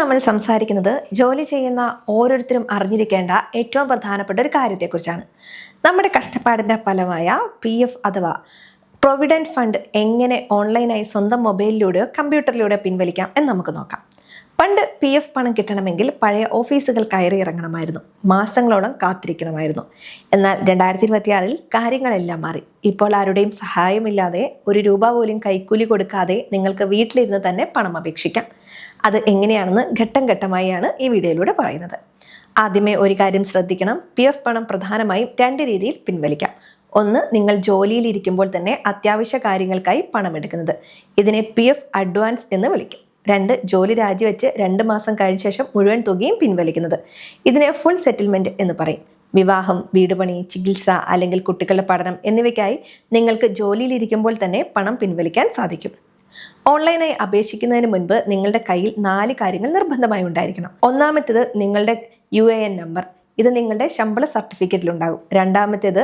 നമ്മൾ സംസാരിക്കുന്നത് ജോലി ചെയ്യുന്ന ഓരോരുത്തരും അറിഞ്ഞിരിക്കേണ്ട ഏറ്റവും പ്രധാനപ്പെട്ട ഒരു കാര്യത്തെക്കുറിച്ചാണ്. നമ്മുടെ കഷ്ടപ്പാടിൻ്റെ ഫലമായ PF അഥവാ പ്രൊവിഡൻറ്റ് ഫണ്ട് എങ്ങനെ ഓൺലൈനായി സ്വന്തം മൊബൈലിലൂടെയോ കമ്പ്യൂട്ടറിലൂടെയോ പിൻവലിക്കാം എന്ന് നമുക്ക് നോക്കാം. പണ്ട് PF പണം കിട്ടണമെങ്കിൽ പഴയ ഓഫീസുകൾ കയറി ഇറങ്ങണമായിരുന്നു, മാസങ്ങളോളം കാത്തിരിക്കണമായിരുന്നു. എന്നാൽ 2026 കാര്യങ്ങളെല്ലാം മാറി. ഇപ്പോൾ ആരുടെയും സഹായമില്ലാതെ ₹1 പോലും കൈക്കൂലി കൊടുക്കാതെ നിങ്ങൾക്ക് വീട്ടിലിരുന്ന് തന്നെ പണം അപേക്ഷിക്കാം. അത് എങ്ങനെയാണെന്ന് ഘട്ടം ഘട്ടമായാണ് ഈ വീഡിയോയിലൂടെ പറയുന്നത്. ആദ്യമേ ഒരു കാര്യം ശ്രദ്ധിക്കണം. PF പണം പ്രധാനമായും 2 രീതിയിൽ പിൻവലിക്കാം. ഒന്ന്, നിങ്ങൾ ജോലിയിൽ ഇരിക്കുമ്പോൾ തന്നെ അത്യാവശ്യ കാര്യങ്ങൾക്കായി പണം എടുക്കുന്നത്. ഇതിനെ PF അഡ്വാൻസ് എന്ന് വിളിക്കും. 2, ജോലി രാജിവെച്ച് 2 മാസം കഴിഞ്ഞ ശേഷം മുഴുവൻ തുകയും പിൻവലിക്കുന്നത്. ഇതിനെ ഫുൾ സെറ്റിൽമെന്റ് എന്ന് പറയും. വിവാഹം, വീട് പണി, ചികിത്സ അല്ലെങ്കിൽ കുട്ടികളുടെ പഠനം എന്നിവയ്ക്കായി നിങ്ങൾക്ക് ജോലിയിലിരിക്കുമ്പോൾ തന്നെ പണം പിൻവലിക്കാൻ സാധിക്കും. ഓൺലൈനായി അപേക്ഷിക്കുന്നതിന് മുൻപ് നിങ്ങളുടെ കയ്യിൽ 4 കാര്യങ്ങൾ നിർബന്ധമായി ഉണ്ടായിരിക്കണം. ഒന്നാമത്തേത് നിങ്ങളുടെ UAN നമ്പർ. ഇത് നിങ്ങളുടെ ശമ്പള സർട്ടിഫിക്കറ്റിലുണ്ടാകും. രണ്ടാമത്തേത്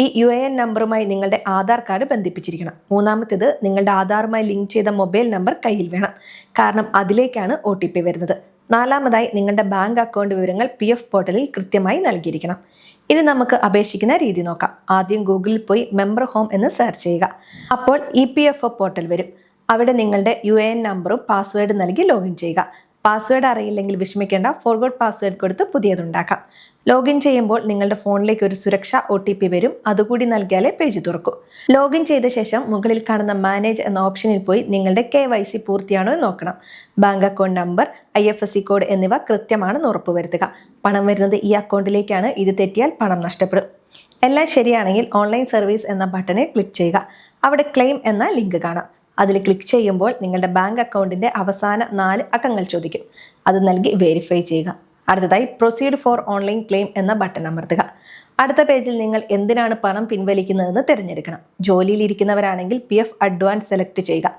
ഈ UAN നമ്പറുമായി നിങ്ങളുടെ ആധാർ കാർഡ് ബന്ധിപ്പിച്ചിരിക്കണം. മൂന്നാമത്തേത് നിങ്ങളുടെ ആധാറുമായി ലിങ്ക് ചെയ്ത മൊബൈൽ നമ്പർ കയ്യിൽ വേണം, കാരണം അതിലേക്കാണ് OTP വരുന്നത്. നാലാമതായി നിങ്ങളുടെ ബാങ്ക് അക്കൗണ്ട് വിവരങ്ങൾ PF പോർട്ടലിൽ കൃത്യമായി നൽകിയിരിക്കണം. ഇനി നമുക്ക് അപേക്ഷിക്കുന്ന രീതി നോക്കാം. ആദ്യം ഗൂഗിളിൽ പോയി മെമ്പർ ഹോം എന്ന് സെർച്ച് ചെയ്യുക. അപ്പോൾ EPFO പോർട്ടൽ വരും. അവിടെ നിങ്ങളുടെ UAN നമ്പറും പാസ്വേഡ് നൽകി ലോഗിൻ ചെയ്യുക. പാസ്വേഡ് അറിയില്ലെങ്കിൽ വിഷമിക്കേണ്ട, ഫോർഗോട്ട് പാസ്വേഡ് കൊടുത്ത് പുതിയതുണ്ടാക്കാം. ലോഗിൻ ചെയ്യുമ്പോൾ നിങ്ങളുടെ ഫോണിലേക്ക് ഒരു സുരക്ഷാ OTP വരും. അതുകൂടി നൽകിയാലേ പേജ് തുറക്കൂ. ലോഗിൻ ചെയ്ത ശേഷം മുകളിൽ കാണുന്ന മാനേജ് എന്ന ഓപ്ഷനിൽ പോയി നിങ്ങളുടെ KYC പൂർത്തിയാണോ എന്ന് നോക്കണം. Bank account number, IFSC code എന്നിവ കൃത്യമാണെന്ന് ഉറപ്പുവരുത്തുക. പണം വരുന്നത് ഈ അക്കൗണ്ടിലേക്കാണ്. ഇത് തെറ്റിയാൽ പണം നഷ്ടപ്പെടും. എല്ലാം ശരിയാണെങ്കിൽ ഓൺലൈൻ സർവീസ് എന്ന ബട്ടണിൽ ക്ലിക്ക് ചെയ്യുക. അവിടെ ക്ലെയിം എന്ന ലിങ്ക് കാണാം. അതിൽ ക്ലിക്ക് ചെയ്യുമ്പോൾ നിങ്ങളുടെ ബാങ്ക് അക്കൗണ്ടിൻ്റെ അവസാന 4 അക്കങ്ങൾ ചോദിക്കും. അത് നൽകി വെരിഫൈ ചെയ്യുക. അടുത്തതായി പ്രൊസീഡ് ഫോർ ഓൺലൈൻ ക്ലെയിം എന്ന ബട്ടൺ അമർത്തുക. അടുത്ത പേജിൽ നിങ്ങൾ എന്തിനാണ് പണം പിൻവലിക്കുന്നതെന്ന് തിരഞ്ഞെടുക്കണം. ജോലിയിലിരിക്കുന്നവരാണെങ്കിൽ PF അഡ്വാൻസ് സെലക്ട് ചെയ്യുക.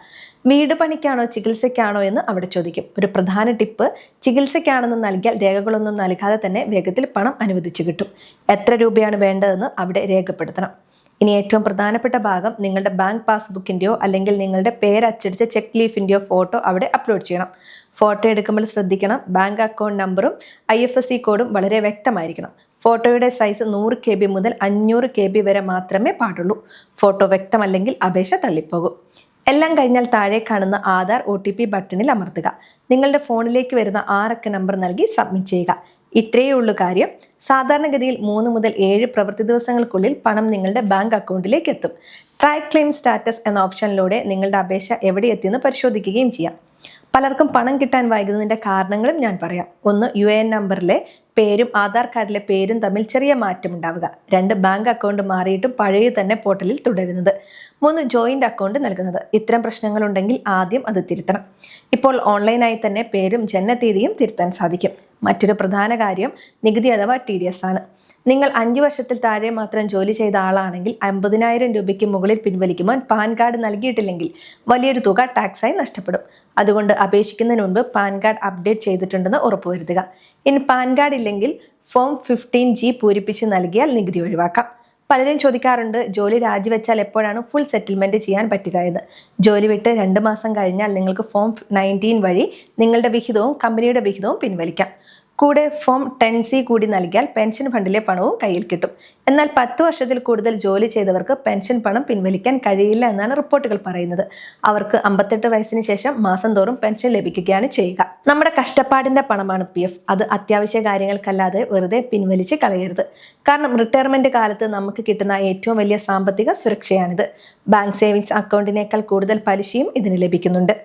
വീട് പണിക്കാണോ ചികിത്സയ്ക്കാണോ എന്ന് അവിടെ ചോദിക്കും. ഒരു പ്രധാന ടിപ്പ്, ചികിത്സയ്ക്കാണെന്ന് നൽകിയാൽ രേഖകളൊന്നും നൽകാതെ തന്നെ വേഗത്തിൽ പണം അനുവദിച്ചു കിട്ടും. എത്ര രൂപയാണ് വേണ്ടതെന്ന് അവിടെ രേഖപ്പെടുത്തണം. ഇനി ഏറ്റവും പ്രധാനപ്പെട്ട ഭാഗം, നിങ്ങളുടെ ബാങ്ക് പാസ്ബുക്കിൻ്റെയോ അല്ലെങ്കിൽ നിങ്ങളുടെ പേര് അച്ചടിച്ച ചെക്ക് ലീഫിൻ്റെയോ ഫോട്ടോ അവിടെ അപ്ലോഡ് ചെയ്യണം. ഫോട്ടോ എടുക്കുമ്പോൾ ശ്രദ്ധിക്കണം, ബാങ്ക് അക്കൗണ്ട് നമ്പറും IFSC കോഡും വളരെ വ്യക്തമായിരിക്കണം. ഫോട്ടോയുടെ സൈസ് 100 KB മുതൽ 500 KB വരെ മാത്രമേ പാടുള്ളൂ. ഫോട്ടോ വ്യക്തമല്ലെങ്കിൽ അപേക്ഷ തള്ളിപ്പോകും. എല്ലാം കഴിഞ്ഞാൽ താഴെ കാണുന്ന ആധാർ OTP ബട്ടണിൽ അമർത്തുക. നിങ്ങളുടെ ഫോണിലേക്ക് വരുന്ന 6 അക്ക നമ്പർ നൽകി സബ്മിറ്റ് ചെയ്യുക. ഇത്രയേ ഉള്ളൂ കാര്യം. സാധാരണഗതിയിൽ 3 മുതൽ 7 പ്രവൃത്തി ദിവസങ്ങൾക്കുള്ളിൽ പണം നിങ്ങളുടെ ബാങ്ക് അക്കൗണ്ടിലേക്ക് എത്തും. ട്രാക്ക് ക്ലെയിം സ്റ്റാറ്റസ് എന്ന ഓപ്ഷനിലൂടെ നിങ്ങളുടെ അപേക്ഷ എവിടെ എത്തിയെന്ന് പരിശോധിക്കുകയും ചെയ്യാം. പലർക്കും പണം കിട്ടാൻ വൈകുന്നതിൻ്റെ കാരണങ്ങളും ഞാൻ പറയാം. 1, UAN നമ്പറിലെ പേരും ആധാർ കാർഡിലെ പേരും തമ്മിൽ ചെറിയ മാറ്റമുണ്ടാവുക. 2, ബാങ്ക് അക്കൗണ്ട് മാറിയിട്ടും പഴയ തന്നെ പോർട്ടലിൽ തുടരുന്നത്. 3, ജോയിന്റ് അക്കൗണ്ട് നൽകുന്നത്. ഇത്തരം പ്രശ്നങ്ങളുണ്ടെങ്കിൽ ആദ്യം അത് തിരുത്തണം. ഇപ്പോൾ ഓൺലൈനായി തന്നെ പേരും ജനനത്തീയതിയും തിരുത്താൻ സാധിക്കും. മറ്റൊരു പ്രധാന കാര്യം നികുതി അഥവാ TDS ആണ്. നിങ്ങൾ 5 വർഷത്തിൽ താഴെ മാത്രം ജോലി ചെയ്ത ആളാണെങ്കിൽ 50,000 രൂപയ്ക്ക് മുകളിൽ പിൻവലിക്കുമ്പോൾ പാൻ കാർഡ് നൽകിയിട്ടില്ലെങ്കിൽ വലിയൊരു തുക ടാക്സായി നഷ്ടപ്പെടും. അതുകൊണ്ട് അപേക്ഷിക്കുന്നതിന് മുൻപ് പാൻ കാർഡ് അപ്ഡേറ്റ് ചെയ്തിട്ടുണ്ടെന്ന് ഉറപ്പുവരുത്തുക. ഇനി പാൻ കാർഡ് ഇല്ലെങ്കിൽ ഫോം 15G പൂരിപ്പിച്ച് നൽകിയാൽ നികുതി ഒഴിവാക്കാം. പലരും ചോദിക്കാറുണ്ട്, ജോലി രാജിവെച്ചാൽ എപ്പോഴാണ് ഫുൾ സെറ്റിൽമെന്റ് ചെയ്യാൻ പറ്റുക എന്ന്. ജോലി വിട്ട് 2 മാസം കഴിഞ്ഞാൽ നിങ്ങൾക്ക് ഫോം 19 വഴി നിങ്ങളുടെ വിഹിതവും കമ്പനിയുടെ വിഹിതവും പിൻവലിക്കാം. കൂടെ ഫോം 10C കൂടി നൽകിയാൽ പെൻഷൻ ഫണ്ടിലെ പണവും കയ്യിൽ കിട്ടും. എന്നാൽ 10 വർഷത്തിൽ കൂടുതൽ ജോലി ചെയ്തവർക്ക് പെൻഷൻ പണം പിൻവലിക്കാൻ കഴിയില്ല എന്നാണ് റിപ്പോർട്ടുകൾ പറയുന്നത്. അവർക്ക് 58 വയസ്സിന് ശേഷം മാസം തോറും പെൻഷൻ ലഭിക്കുകയാണ് ചെയ്യുക. നമ്മുടെ കഷ്ടപ്പാടിന്റെ പണമാണ് PF. അത് അത്യാവശ്യ കാര്യങ്ങൾക്കല്ലാതെ വെറുതെ പിൻവലിച്ച് കളയരുത്. കാരണം റിട്ടയർമെന്റ് കാലത്ത് നമുക്ക് കിട്ടുന്ന ഏറ്റവും വലിയ സാമ്പത്തിക സുരക്ഷയാണിത്. ബാങ്ക് സേവിങ്സ് അക്കൗണ്ടിനേക്കാൾ കൂടുതൽ പലിശയും ഇതിന് ലഭിക്കുന്നുണ്ട്.